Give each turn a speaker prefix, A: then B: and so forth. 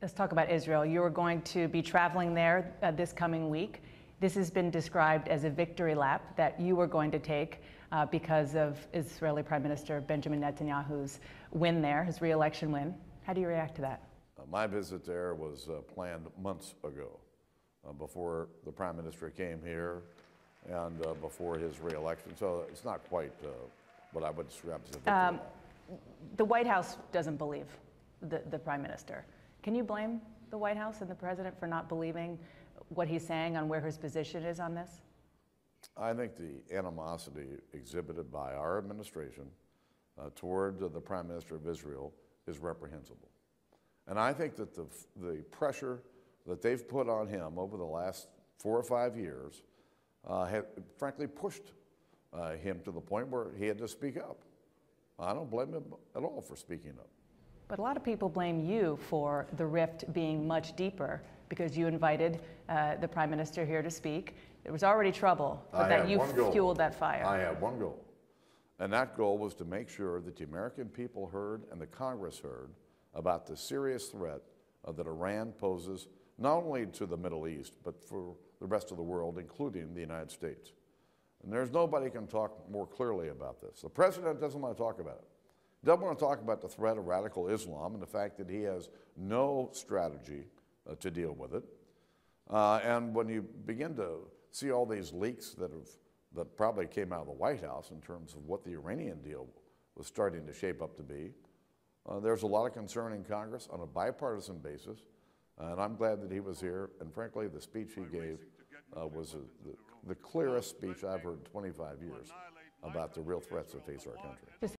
A: Let's talk about Israel. You are going to be traveling there this coming week. This has been described as a victory lap that you are going to take because of Israeli Prime Minister Benjamin Netanyahu's win there, his re-election win. How do you react to that?
B: My visit there was planned months ago, before the Prime Minister came here and before his re-election. So it's not quite what I would describe as a victory lap.
A: The White House doesn't believe the Prime Minister. Can you blame the White House and the President for not believing what he's saying on where his position is on this?
B: I think the animosity exhibited by our administration toward the Prime Minister of Israel is reprehensible. And I think that the pressure that they've put on him over the last 4 or 5 years had frankly pushed him to the point where he had to speak up. I don't blame him at all for speaking up.
A: But a lot of people blame you for the rift being much deeper because you invited the Prime Minister here to speak. There was already trouble, but that you fueled that fire.
B: I had one goal, and that goal was to make sure that the American people heard and the Congress heard about the serious threat that Iran poses not only to the Middle East, but for the rest of the world, including the United States. And there's nobody who can talk more clearly about this. The President doesn't want to talk about it. He doesn't want to talk about the threat of radical Islam and the fact that he has no strategy to deal with it. And when you begin to see all these leaks that probably came out of the White House in terms of what the Iranian deal was starting to shape up to be, there's a lot of concern in Congress on a bipartisan basis, and I'm glad that he was here. And frankly, the speech he gave was the clearest speech I've heard in 25 years about the real threats that face our country.